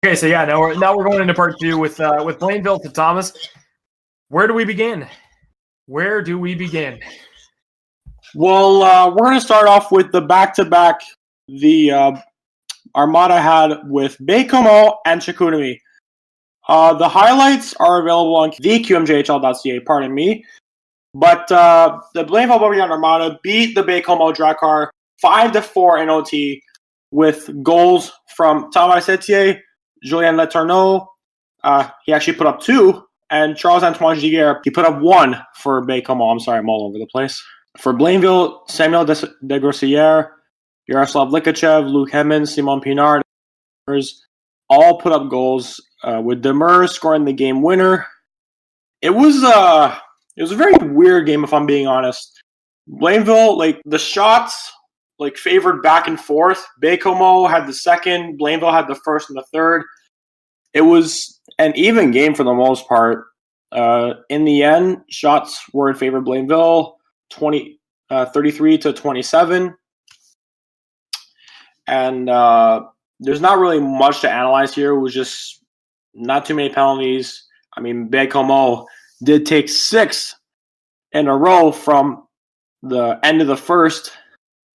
Okay, so yeah, now we're going into part two with Blainville to Tomas. Where do we begin? Well, we're going to start off with the back-to-back the Armada had with Baie-Comeau and Chicoutimi. The highlights are available on the QMJHL.ca, pardon me. But the Blainville-Boisbriand Armada beat the Baie-Comeau Drakkar 5-4 in OT with goals from Tomas, Julien Letourneau. He actually put up 2. And Charles-Antoine Giguère, he put up 1 for Baie-Comeau. I'm sorry, I'm all over the place. For Blainville, Samuel Desgrossières, Yaroslav Likachev, Luke Hemmons, Simon Pinard, all put up goals, with Demers scoring the game winner. It was a very weird game, if I'm being honest. Blainville, the shots, favored back and forth. Baie-Comeau had the second, Blainville had the first and the third. It was an even game for the most part. In the end, shots were in favor of Blainville, 33-27. And there's not really much to analyze here. It was just not too many penalties. I mean, Baie-Comeau did take 6 in a row from the end of the first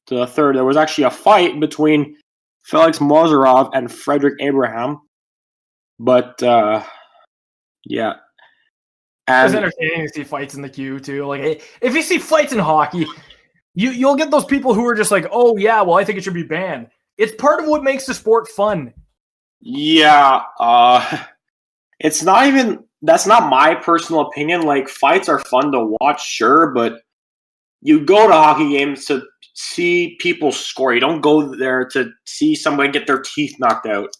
to the third. There was actually a fight between Felix Mozarov and Frederick Abraham. But, yeah. It's entertaining to see fights in the queue, too. If you see fights in hockey, you'll get those people who are just like, oh, yeah, well, I think it should be banned. It's part of what makes the sport fun. Yeah. It's not even... That's not my personal opinion. Fights are fun to watch, sure, but you go to hockey games to see people score. You don't go there to see somebody get their teeth knocked out.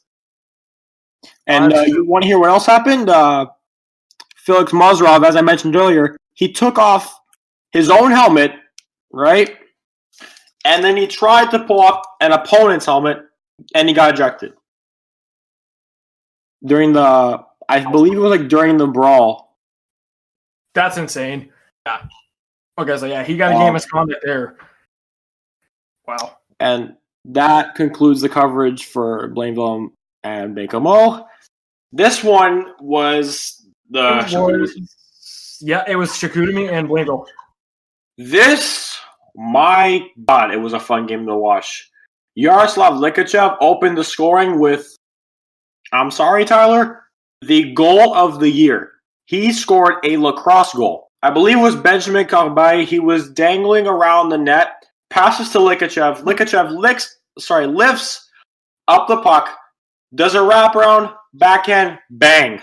And you want to hear what else happened? Felix Mozarov, as I mentioned earlier, he took off his own helmet, right? And then he tried to pull off an opponent's helmet, and he got ejected. I believe it was during the brawl. That's insane. Yeah. Okay, so yeah, he got a game misconduct there. Wow. And that concludes the coverage for Blainville and Baie-Comeau. This one was it was Chicoutimi and Blainville. This, my God, it was a fun game to watch. Yaroslav Likachev opened the scoring with, I'm sorry, Tyler, the goal of the year. He scored a lacrosse goal. I believe it was Benjamin Corbeil. He was dangling around the net, passes to Likachev. Likachev lifts up the puck, does a wraparound, backhand, bang.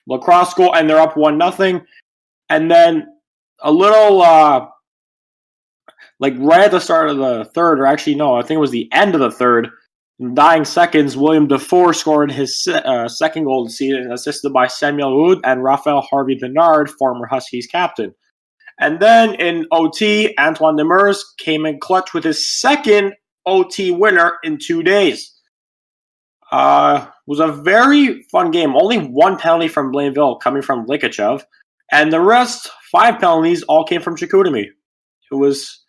Lacrosse goal, and they're up 1-0. And then a little, right at the start of the third, or actually, no, I think it was the end of the third, in dying seconds, William Dufour scored his second goal of the season, assisted by Samuel Wood and Raphael Harvey Pinard, former Huskies captain. And then in OT, Antoine Demers came in clutch with his second OT winner in 2 days. Was a very fun game. Only 1 penalty from Blainville coming from Likachev, and the rest, 5 penalties, all came from Chicoutimi. It was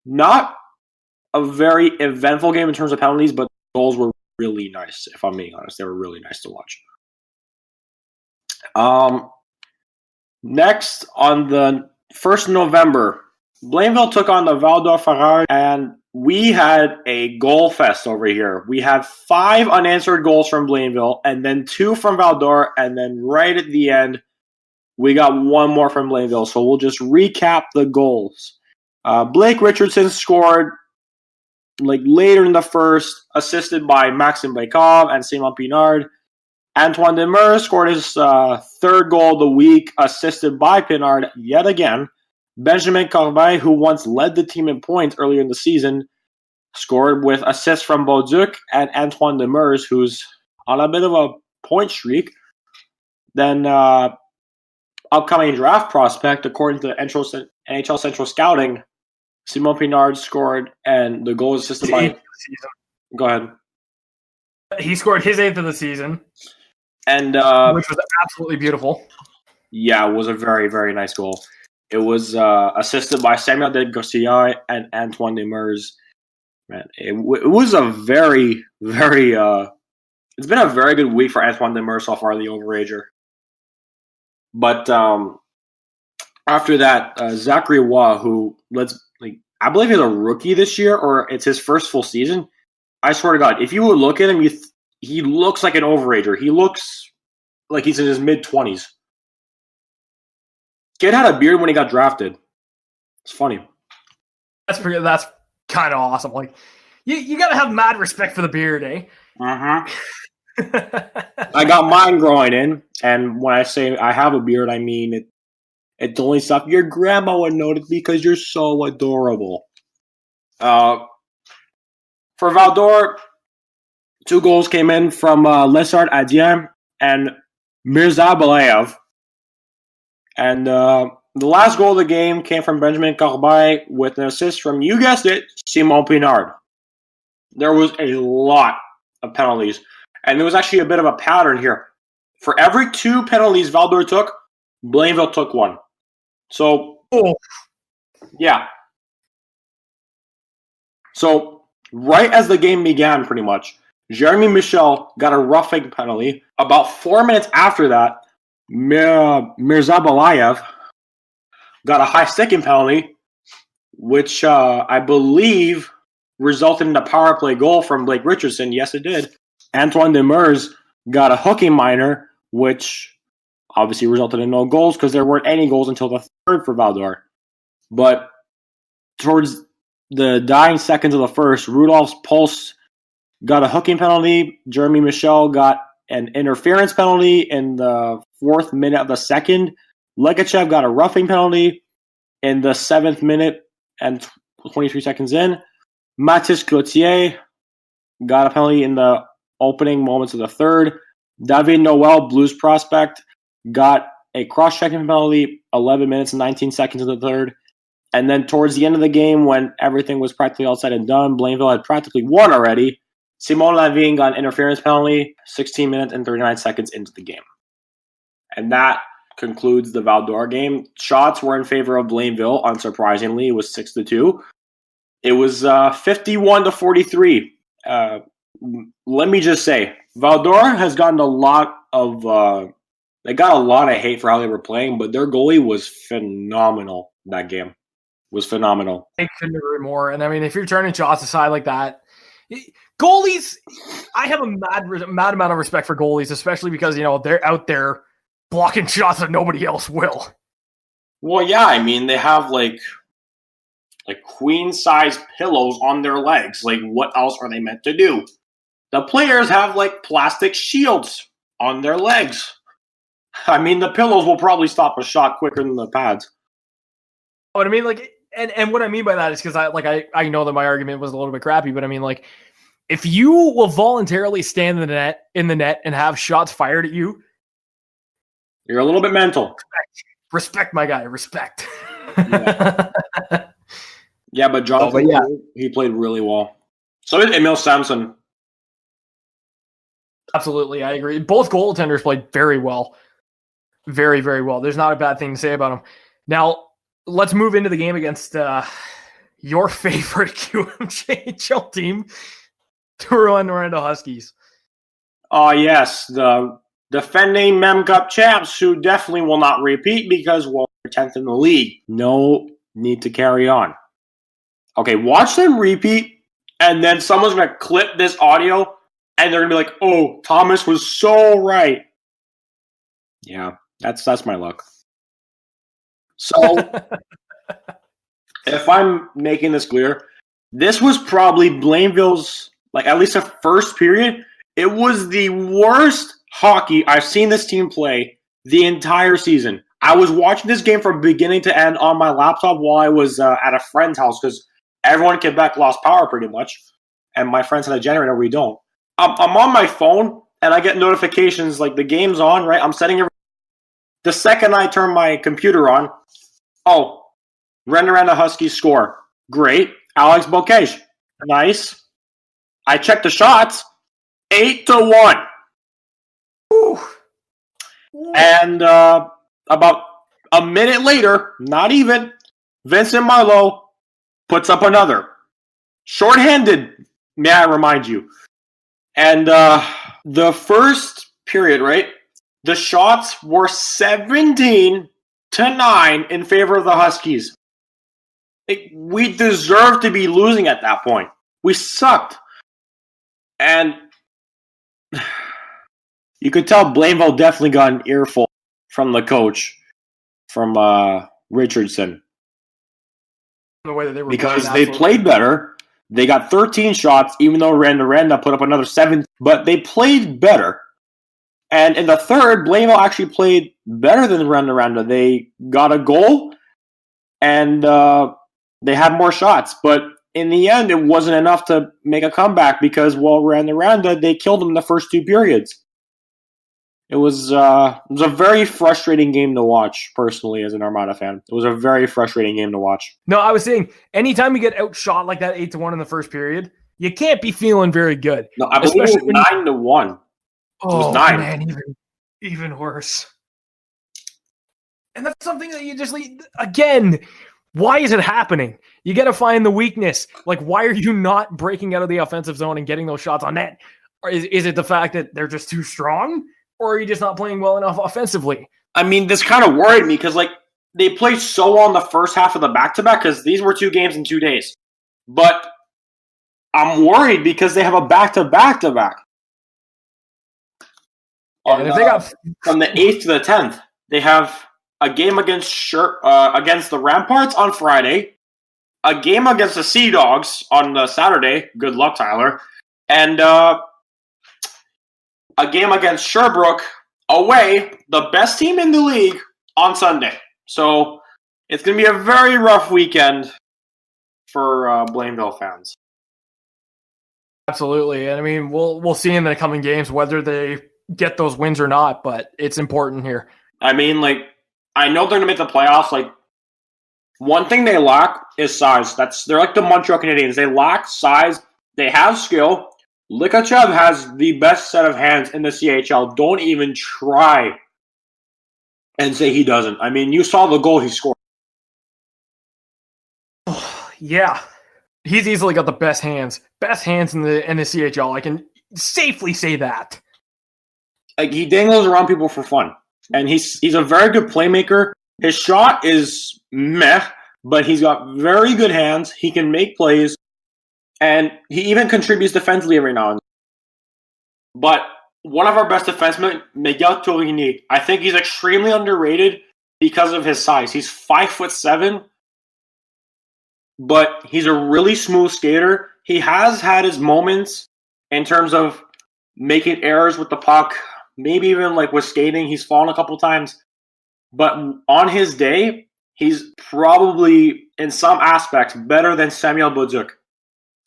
not a very eventful game in terms of penalties, but the goals were really nice, if I'm being honest. They were really nice to watch. Next, on the 1st of November, Blainville took on the Val d'Or, and we had a goal fest over here. We had 5 unanswered goals from Blainville, and then 2 from Val d'Or, and then right at the end, we got 1 more from Blainville. So we'll just recap the goals. Blake Richardson scored later in the first, assisted by Maxime Baikov and Simon Pinard. Antoine Demers scored his 3rd goal of the week, assisted by Pinard yet again. Benjamin Corbeil, who once led the team in points earlier in the season, scored with assists from Beauduc and Antoine Demers, who's on a bit of a point streak. Then upcoming draft prospect, according to NHL Central Scouting, Simon Pinard scored, and the goal was assisted by... Go ahead. He scored his 8th of the season, and which was absolutely beautiful. Yeah, it was a very, very nice goal. It was assisted by Samuel Desgrossières and Antoine Demers. Man, it was a very, very it's been a very good week for Antoine Demers so far, the overager. But after that, Zachary Waugh, who I believe he's a rookie this year, or it's his first full season. I swear to God, if you would look at him, he looks like an overager. He looks like he's in his mid-20s. Kid had a beard when he got drafted. It's funny. That's kind of awesome. Like, you got to have mad respect for the beard, eh? Uh-huh. I got mine growing in, and when I say I have a beard, I mean it's only stuff your grandma would notice because you're so adorable. For Val-d'Or, 2 goals came in from Lessard Adien and Mirza Balayev. And the last goal of the game came from Benjamin Corbeil with an assist from, you guessed it, Simon Pinard. There was a lot of penalties. And there was actually a bit of a pattern here. For every 2 penalties Val-d'Or took, Blainville took 1. So, yeah. So, right as the game began, pretty much, Jeremy Michel got a roughing penalty. About 4 minutes after that, Mirza Balayev got a high sticking penalty, which I believe resulted in a power play goal from Blake Richardson. Yes, it did. Antoine Demers got a hooking minor, which obviously resulted in no goals because there weren't any goals until the 3rd for Val-d'Or. But towards the dying seconds of the first, Rudolph's Pulse got a hooking penalty. Jeremy Michel got an interference penalty in the 4th minute of the second. Legachev got a roughing penalty in the 7th minute and 23 seconds in. Mathis Cloutier got a penalty in the opening moments of the 3rd. David Noel, Blues prospect, got a cross-checking penalty 11 minutes and 19 seconds in the 3rd. And then towards the end of the game, when everything was practically all said and done, Blainville had practically won already. Simon Lavigne got an interference penalty 16 minutes and 39 seconds into the game. And that concludes the Val-d'Or game. Shots were in favor of Blainville, unsurprisingly. It was 6-2. It was 51-43. Let me just say, Val-d'Or has gotten a lot of they got a lot of hate for how they were playing, but their goalie was phenomenal that game. Was phenomenal. I couldn't agree more. And I mean, if you're turning shots aside like that, goalies, I have a mad amount of respect for goalies, especially because, they're out there blocking shots that nobody else will. Well, yeah, I mean, they have like queen-size pillows on their legs. Like, what else are they meant to do? The players have like plastic shields on their legs. I mean, the pillows will probably stop a shot quicker than the pads. But I mean, like, and what I mean by that is because I know that my argument was a little bit crappy, but I mean, like, if you will voluntarily stand in the net and have shots fired at you, you're a little bit mental. Respect my guy. Respect. Yeah, but Jonathan, he played really well. So did Emil Samson. Absolutely, I agree. Both goaltenders played very well. Very, very well. There's not a bad thing to say about them. Now, let's move into the game against your favorite QMJHL team, the Orlando Huskies. Oh, yes. The defending Mem Cup champs who definitely will not repeat because, well, they're 10th in the league. No need to carry on. Okay, watch them repeat, and then someone's going to clip this audio, and they're going to be like, oh, Tomas was so right. Yeah, that's my luck. So, if I'm making this clear, this was probably Blainville's, at least the first period, it was the worst hockey I've seen this team play the entire season. I was watching this game from beginning to end on my laptop while I was at a friend's house because everyone in Quebec lost power pretty much, and my friends had a generator, we don't. I'm on my phone, and I get notifications like the game's on, right? I'm setting everything. The second I turn my computer on, Renderanda Huskies score. Great. Alex Bocage. Nice. I check the shots. 8-1. Whew. And about a minute later, not even, Vincent Marleau puts up another. Short-handed, may I remind you. And the first period, right? The shots were 17-9 in favor of the Huskies. We deserved to be losing at that point. We sucked. And you could tell Blainville definitely got an earful from the coach, from Richardson. The way that they were because they played better. They got 13 shots, even though Randa put up another 7. But they played better. And in the third, Blainville actually played better than Randa. They got a goal, and they had more shots. But in the end, it wasn't enough to make a comeback because, well, Randa, they killed them in the first 2 periods. It was a very frustrating game to watch, personally, as an Armada fan. It was a very frustrating game to watch. No, I was saying, anytime you get outshot like that 8-1 in the first period, you can't be feeling very good. No, I believe it was 9-1. Oh, it was 9. Man, even worse. And that's something that you just, again, why is it happening? You got to find the weakness. Like, why are you not breaking out of the offensive zone and getting those shots on net? Or is it the fact that they're just too strong? Or are you just not playing well enough offensively? I mean, this kind of worried me because, they played so well in the first half of the back-to-back because these were 2 games in 2 days. But I'm worried because they have a back-to-back-to-back. If they got from the 8th to the 10th, they have a game against the Ramparts on Friday, a game against the Sea Dogs on the Saturday. Good luck, Tyler. And a game against Sherbrooke away, the best team in the league, on Sunday. So it's going to be a very rough weekend for Blainville fans. Absolutely. And I mean, we'll see in the coming games whether they get those wins or not, but it's important here. I mean, I know they're going to make the playoffs. One thing they lack is size. They're like the Montreal Canadiens. They lack size. They have skill. Likachev has the best set of hands in the CHL. Don't even try and say he doesn't. I mean, you saw the goal he scored. Yeah. He's easily got the best hands. Best hands in the CHL. I can safely say that. He dangles around people for fun. And he's a very good playmaker. His shot is meh, but he's got very good hands. He can make plays. And he even contributes defensively every now and then. But one of our best defensemen, Miguel Tourigny, I think he's extremely underrated because of his size. He's 5'7", but he's a really smooth skater. He has had his moments in terms of making errors with the puck, maybe even with skating. He's fallen a couple times. But on his day, he's probably, in some aspects, better than Samuel Boduk.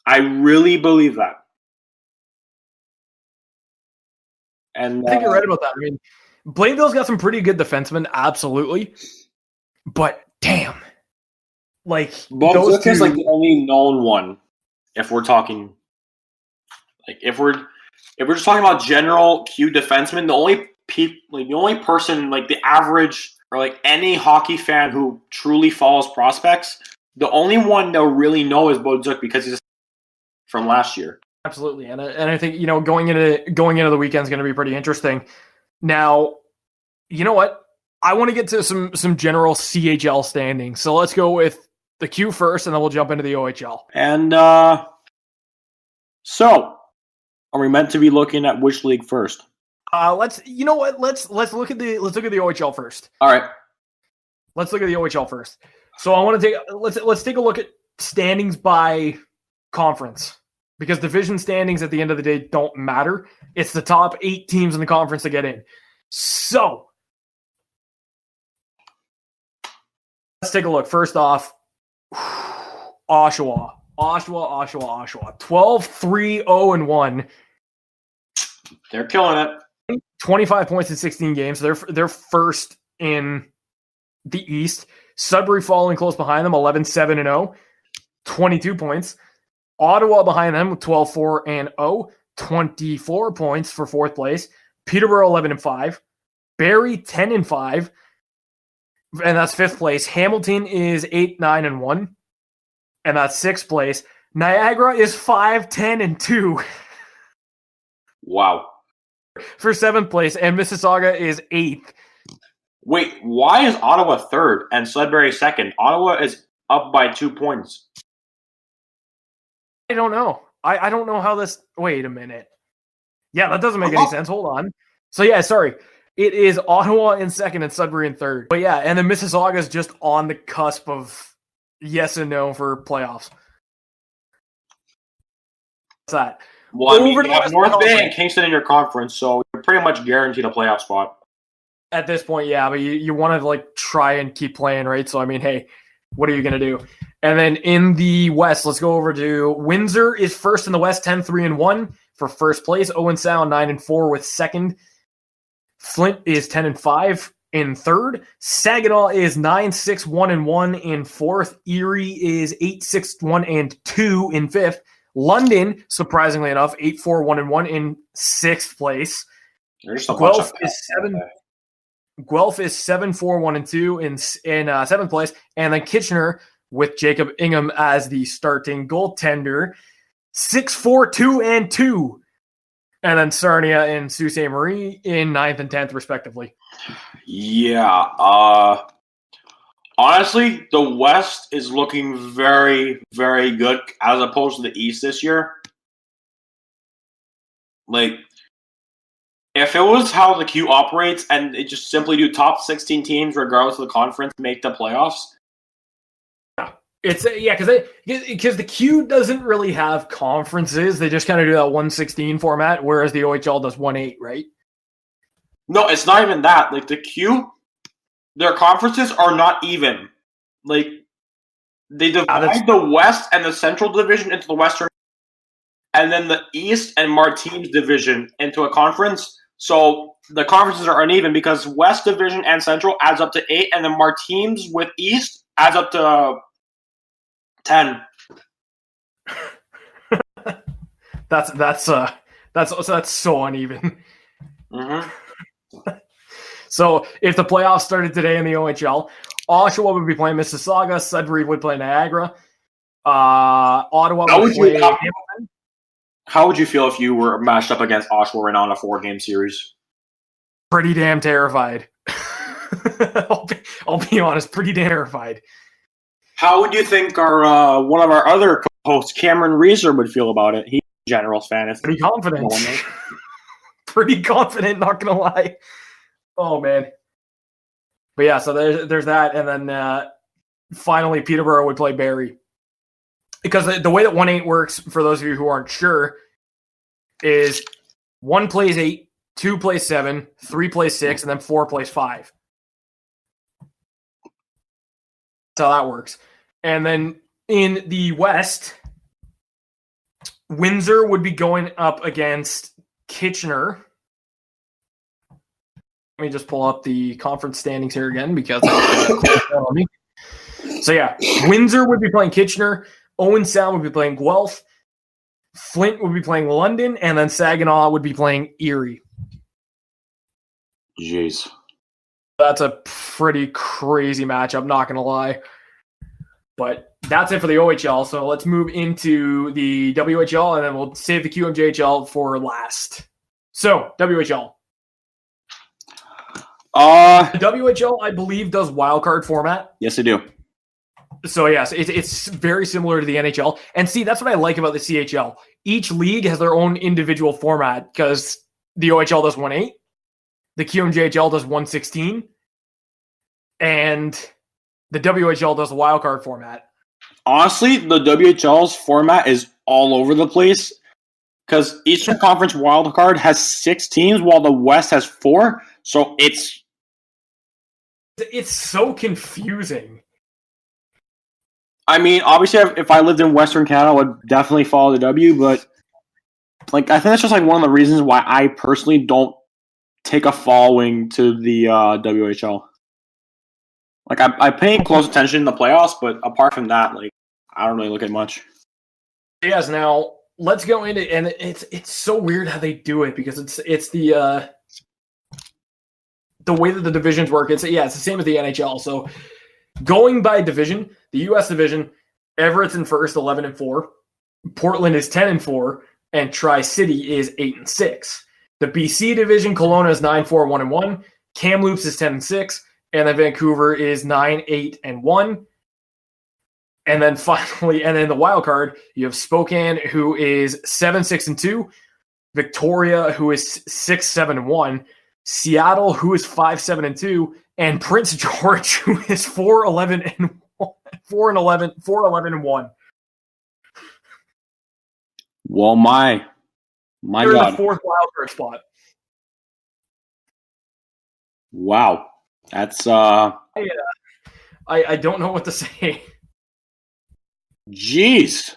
I really believe that. And I think you're right about that. I mean, Blainville's got some pretty good defensemen, absolutely. But damn. Boduk is the only known one, if we're talking if we're just talking about general Q defensemen, the only person, the average or any hockey fan who truly follows prospects, the only one they'll really know is Boduk because he's from last year. Absolutely, and I think going into the weekend is going to be pretty interesting. Now, you know what? I want to get to some general CHL standings, so let's go with the Q first, and then we'll jump into the OHL. And so, are we meant to be looking at which league first? Let's look at the OHL first. All right, let's look at the OHL first. So I want to let's take a look at standings by conference, because division standings at the end of the day don't matter. It's the top 8 teams in the conference that get in. So let's take a look. First off, Oshawa. 12-3-0-1. They're killing it. 25 points in 16 games. They're first in the East. Sudbury following close behind them, 11-7-0, 22 points. Ottawa behind them with 12-4-0, 24 points for 4th place. Peterborough 11-5. Barrie 10-5. And that's 5th place. Hamilton is 8-9-1. And that's 6th place. Niagara is 5-10-2. Wow. for 7th place, and Mississauga is 8th. Wait, why is Ottawa 3rd and Sudbury 2nd? Ottawa is up by 2 points. I don't know. I don't know how this... Wait a minute. Yeah, that doesn't make any sense. Hold on. So yeah, sorry. It is Ottawa in 2nd and Sudbury in 3rd. But yeah, and then Mississauga is just on the cusp of yes and no for playoffs. What's that? Well, I mean, you have North Bay and Kingston in your conference, so you're pretty much guaranteed a playoff spot. At this point, yeah, but you want to like try and keep playing, right? So I mean, hey, what are you gonna do? And then in the West, let's go over to Windsor is first in the West, 10-3-1 for first place. Owen Sound 9-4 with second. Flint is 10-5 in third. Saginaw is 9-6-1-1 in fourth. Erie is 8-6-1-2 in fifth. London, surprisingly enough, 8-4-1-1 in sixth place. Guelph is 7-4-1-2 in seventh place, and then Kitchener with Jacob Ingham as the starting goaltender, 6-4-2-2, and then Sarnia and Sault Ste. Marie in 9th and 10th respectively. Yeah, honestly, the West is looking very, very good as opposed to the East this year. Like, if it was how the Q operates and it just simply do top 16 teams regardless of the conference make the playoffs. It's because the Q doesn't really have conferences. They just kind of do that 1/16 format, whereas the OHL does 1/8, right? No, it's not even that. Like the Q, their conferences are not even. Like they divide the West and the Central Division into the Western, and then the East and Martins Division into a conference. So the conferences are uneven because West Division and Central adds up to 8, and then Martins with East adds up to 10. That's so uneven. Mm-hmm. So if the playoffs started today in the OHL, Oshawa would be playing Mississauga, Sudbury would play Niagara, Ottawa would play Hamilton. How would you feel if you were matched up against Oshawa and on a 4-game series? Pretty damn terrified. I'll be honest, pretty terrified. How would you think our one of our other co-hosts, Cameron Reeser, would feel about it? He's a Generals fan. Pretty confident. Pretty confident, not going to lie. Oh, man. But yeah, so there's that. And then finally, Peterborough would play Barrie. Because the way that 1/8 works, for those of you who aren't sure, is 1 plays 8, 2 plays 7, 3 plays 6, and then 4 plays 5. That's how that works. And then in the West, Windsor would be going up against Kitchener. Let me just pull up the conference standings here again because on me. So yeah, Windsor would be playing Kitchener, Owen Sound would be playing Guelph, Flint would be playing London, and then Saginaw would be playing Erie. Jeez. That's a pretty crazy matchup, not going to lie. But that's it for the OHL. So let's move into the WHL, and then we'll save the QMJHL for last. So, WHL. The WHL, I believe, does wildcard format. Yes, they do. So, yes, it's very similar to the NHL. And see, that's what I like about the CHL. Each league has their own individual format because the OHL does 1/8. The QMJHL does 1/16, and the WHL does a wildcard format. Honestly, the WHL's format is all over the place because Eastern Conference wildcard has 6 teams while the West has 4. So it's so confusing. I mean, obviously, if I lived in Western Canada, I would definitely follow the W, but like I think that's just like one of the reasons why I personally don't take a following to the WHL. Like I pay close attention in the playoffs, but apart from that, like I don't really look at much. Yes, now let's go into, and it's so weird how they do it because it's the way that the divisions work. It's the same as the NHL. So going by division, the U.S. division, Everett's in first, 11-4. Portland is 10-4, and Tri-City is 8-6. The BC division, Kelowna is 9-4-1-1. Kamloops is 10-6. And then Vancouver is 9-8-1. And then finally, and then the wild card, you have Spokane, who is 7-6-2. Victoria, who is 6-7-1. Seattle, who is 5-7-2. And Prince George, who is 4-11-1. 4-11-1. Well, my They're God. in the fourth wild card spot. Wow. That's I don't know what to say. Jeez.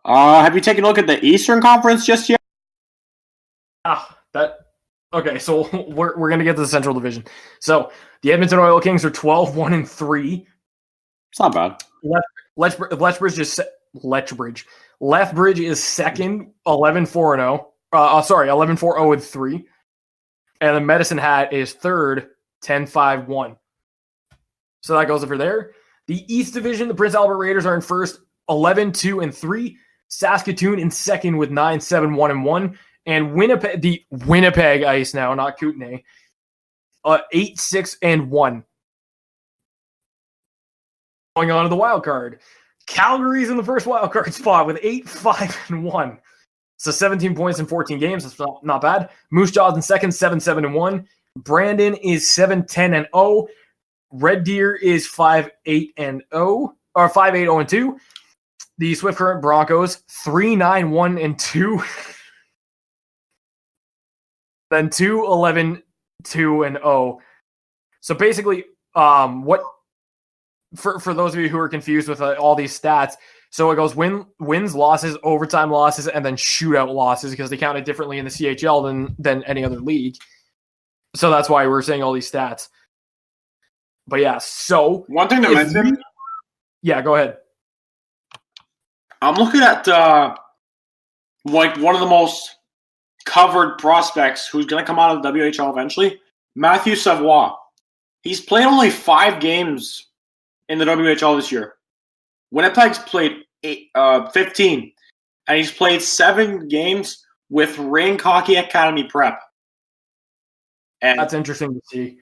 Have you taken a look at the Eastern Conference just yet? Okay, so we're gonna get to the Central Division. So the Edmonton Oil Kings are 12-1-3. It's not bad. Lethbridge is second, 11-4-0. 11-4-0-3. And then Medicine Hat is third, 10-5-1. So that goes over there. The East Division, the Prince Albert Raiders are in first, 11-2-3. Saskatoon in second with 9-7-1-1. And Winnipeg, the Winnipeg Ice now, not Kootenay, 8-6-1. Going on to the wild card. Calgary's in the first wild card spot with 8-5-1. So 17 points in 14 games. That's not bad. Moose Jaw's in second, 7-7-1. Brandon is 7-10-0. Red Deer is 5-8-0 or 5-8-0-2. The Swift Current Broncos 3-9-1-2. Then 2-11-2-0. So basically, what for those of you who are confused with all these stats, so it goes wins, losses, overtime losses, and then shootout losses because they count it differently in the CHL than any other league. So that's why we're saying all these stats. But yeah, so one thing to mention. Yeah, go ahead. I'm looking at like one of the most covered prospects who's going to come out of the WHL eventually, Matthew Savoie. He's played only 5 games in the WHL this year. Winnipeg's played 15, and he's played 7 games with Rain Hockey Academy Prep. And that's interesting to see.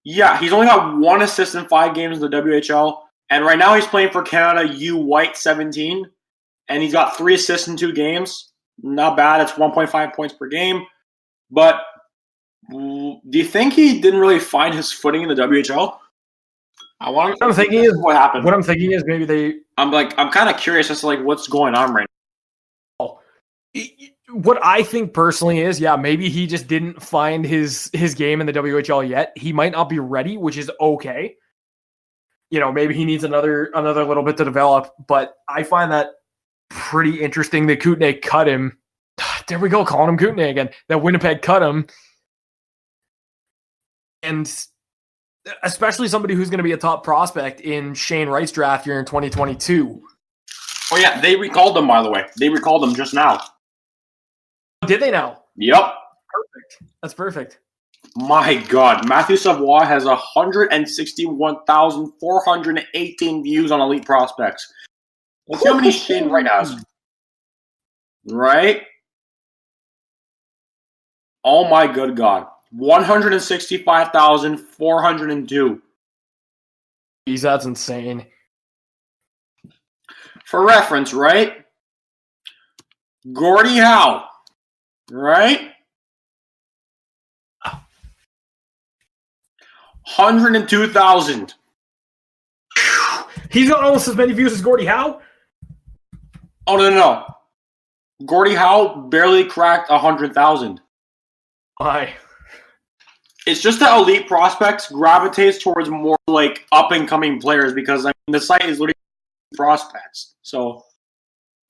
Yeah, he's only got 1 assist in 5 games in the WHL, and right now he's playing for Canada U White 17, and he's got 3 assists in 2 games. Not bad. It's 1.5 points per game. But do you think he didn't really find his footing in the WHL? What I'm thinking is maybe they. I'm kind of curious as to what's going on right now. What I think personally is, maybe he just didn't find his game in the WHL yet. He might not be ready, which is okay. Maybe he needs another little bit to develop. But I find that pretty interesting that Kootenay cut him. There we go, calling him Kootenay again. That Winnipeg cut him. And especially somebody who's going to be a top prospect in Shane Wright's draft year in 2022. Oh, yeah, they recalled him, by the way. They recalled him just now. Did they now? Yep. Perfect. That's perfect. My God. Matthew Savoie has 161,418 views on Elite Prospects. Let's see how many Shane Wright has. Right? Oh, my good God. 165,402. Jeez, that's insane. For reference, right? Gordie Howe, right? 102,000. He's got almost as many views as Gordie Howe? Oh, no. Gordie Howe barely cracked 100,000. Why? It's just that Elite Prospects gravitates towards more up-and-coming players because the site is literally prospects. So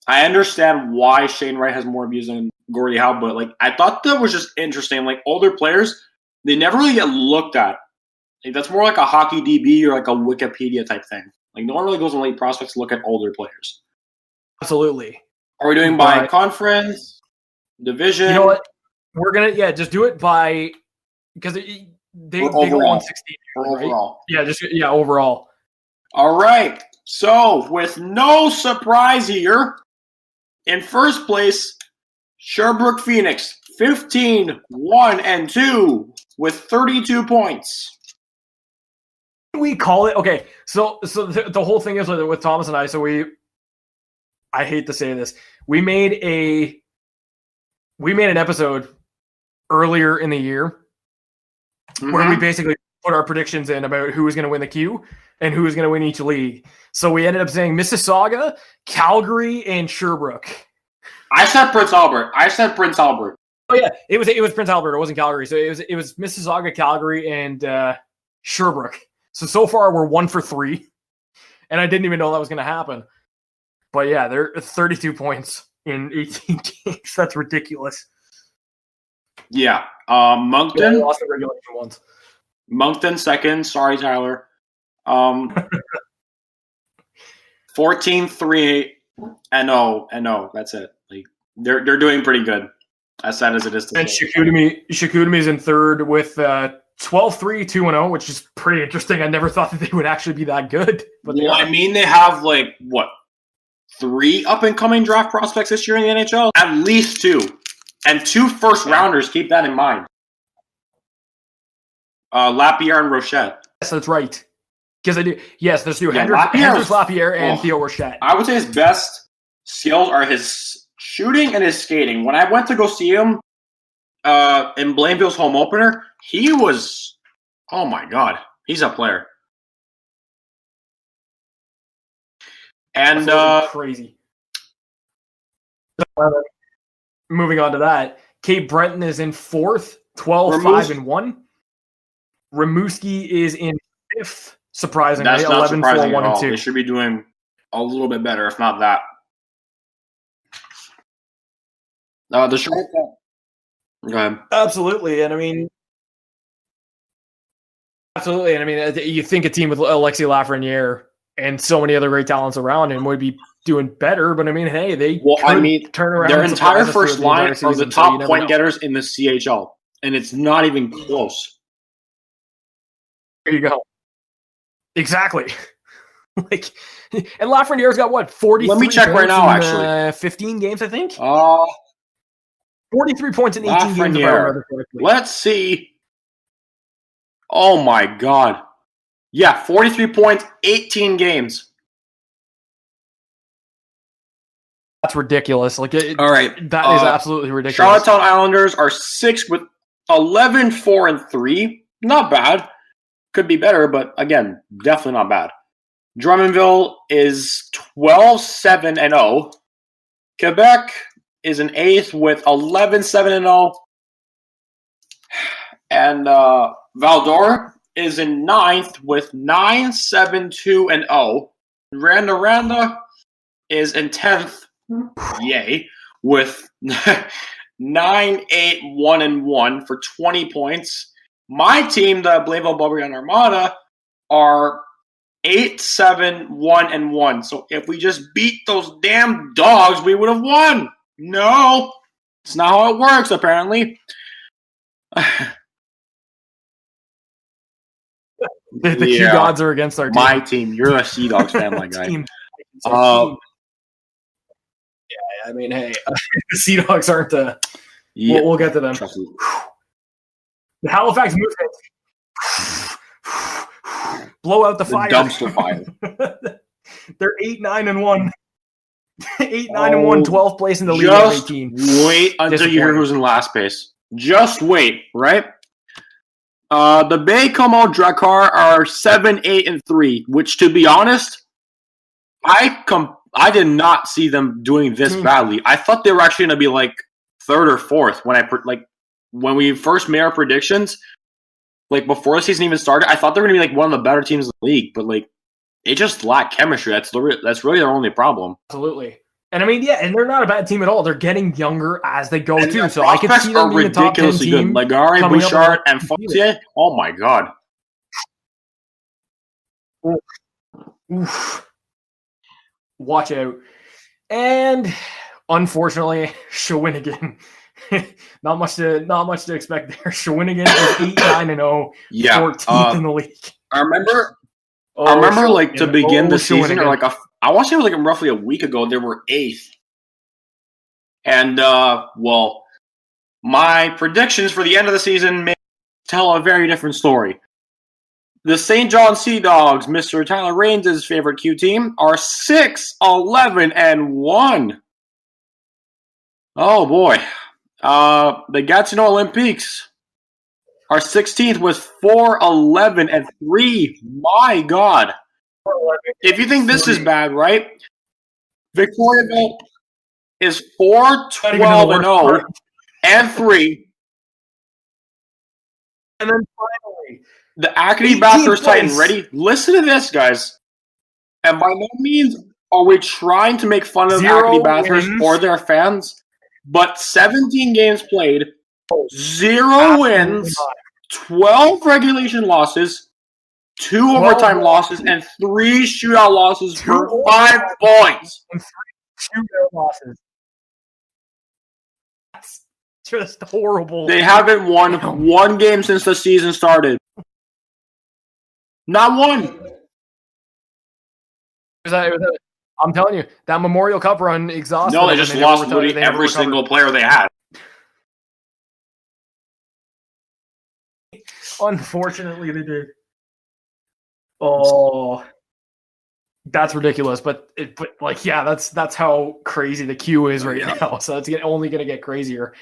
I understand why Shane Wright has more views than Gordie Howe, but I thought that was just interesting. Older players, they never really get looked at. That's more like a hockey DB or a Wikipedia type thing. No one really goes on Elite Prospects to look at older players. Absolutely. Are we doing by conference, division? You know what? We're gonna just do it by because they go 116 right? Overall. Yeah, overall. All right. So with no surprise here, in first place, Sherbrooke Phoenix, 15-1-2 with 32 points. We call it okay. So the whole thing is with Thomas and I. So I hate to say this, we made an episode earlier in the year where we basically put our predictions in about who was going to win the Q and who was going to win each league. So we ended up saying Mississauga, Calgary, and Sherbrooke. I said Prince Albert. Oh yeah, it was Prince Albert. It wasn't Calgary. So it was Mississauga, Calgary, and Sherbrooke. So far we're 1 for 3, and I didn't even know that was going to happen. But yeah, they're 32 points in 18 games. That's ridiculous. Yeah, Moncton lost the regulation once. Moncton second. Sorry, Tyler. 14-3-0. That's it. Like they're doing pretty good. As sad as it is to and say. Chicoutimi's in third with 12-3-2-0, which is pretty interesting. I never thought that they would actually be that good. But well, I mean, they have 3 up and coming draft prospects this year in the NHL. At least 2, and 2 first rounders. Keep that in mind. Lapierre and Rochette. Yes, that's right. Because I do. Yes, there's 2. Hendrix Lapierre and Theo Rochette. I would say his best skills are his shooting and his skating. When I went to go see him in Blainville's home opener, he was, oh my God, he's a player. And crazy. Moving on to that, Cape Breton is in 4th, 12-5-1. Rimouski is in 5th, surprisingly, that's not surprising at all. 11-4-1-2. They should be doing a little bit better, if not that. The short. Go ahead. Absolutely, and I mean, you think a team with Alexis Lafreniere and so many other great talents around him would be doing better, but I mean, hey, turn around. Their entire first line are the top point getters in the CHL, and it's not even close. There you go. Exactly. And Lafreniere's got what, 43? Let me check right now, actually. 15 games, I think. 43 points in 18 games. If I remember correctly. Let's see. Oh my God. Yeah, 43 points, 18 games. That's ridiculous. All right. That is absolutely ridiculous. Charlottetown Islanders are 6th with 11-4-3. Not bad. Could be better, but again, definitely not bad. Drummondville is 12-7-0. Quebec is in 8th with 11-7-0. And Val-d'Or is in 9th with 9-7-2-0. Randa is in 10th, yay, with 9-8-1-1 for 20 points. My team, the Blainville-Boisbriand Armada, are 8-7-1-1. So if we just beat those damn dogs, we would have won. No, it's not how it works, apparently. The Q gods are against our team. My team. You're a Sea Dogs fan, my guy. Team. Yeah, I mean, hey, the Sea Dogs aren't. We'll get to them. The Halifax Movement blow out the fire. Dumpster fire. They're 8-9-1. 8-9-1, 12th place in the league. Just wait until you hear who's in last place. Just wait, right? The Baie-Comeau Drakkar are 7-8-3, which, to be honest, I did not see them doing this badly. I thought they were actually going to be 3rd or 4th when we first made our predictions. Before the season even started, I thought they were going to be one of the better teams in the league, but they just lack chemistry. That's really their only problem. Absolutely. And I mean, yeah, and they're not a bad team at all. They're getting younger as they go too. So I could see them being a top 10 team. Lagare, Bouchard, and Fontier. Oh my God. Oof. Watch out. And unfortunately, Shawinigan. not much to expect there. Shawinigan is 8-9-0, 14th in the league. I remember to begin the season, or I want to say roughly a week ago, they were 8th. And, well, my predictions for the end of the season may tell a very different story. The St. John Sea Dogs, Mr. Tyler Raines' favorite Q team, are 6-11-1. Oh, boy. The Gatineau Olympiques are 16th with 4-11-3. My God. If you think this is bad, right? Victoriaville is 4-12-0 and 3. And then finally, the Acadie Bathurst Titan. Ready? Listen to this, guys. And by no means are we trying to make fun of Acadie Bathurst or their fans, but 17 games played, 0 wins, 12 regulation losses, 2 overtime losses, and 3 shootout losses for 5 points. And 3 shootout losses. That's just horrible. They haven't won one game since the season started. Not one. I'm telling you, that Memorial Cup run exhausted. No, they just lost literally every single player they had. Unfortunately, they did. Oh, that's ridiculous. But that's how crazy the Q is right now. So it's only going to get crazier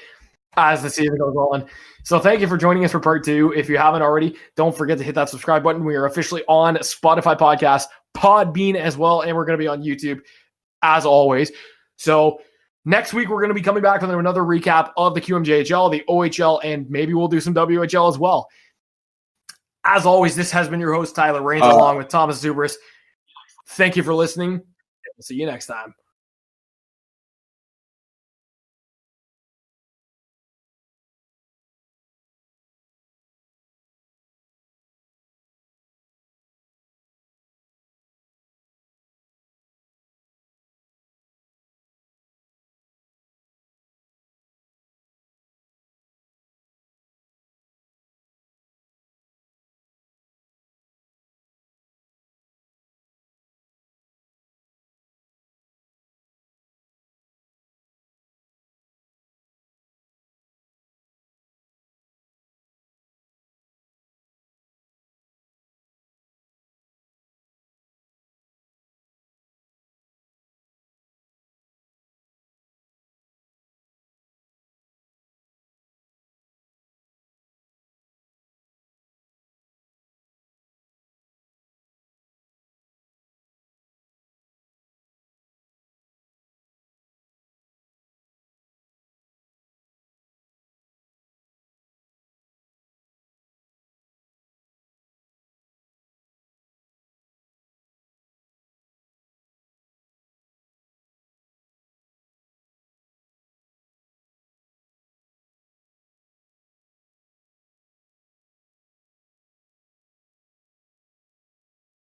as the season goes on. So thank you for joining us for part 2. If you haven't already, don't forget to hit that subscribe button. We are officially on Spotify Podcast, Podbean as well, and we're going to be on YouTube as always. So next week, we're going to be coming back with another recap of the QMJHL, the OHL, and maybe we'll do some WHL as well. As always, this has been your host, Tyler Raines, along with Tomas Zubrus. Thank you for listening. We'll see you next time.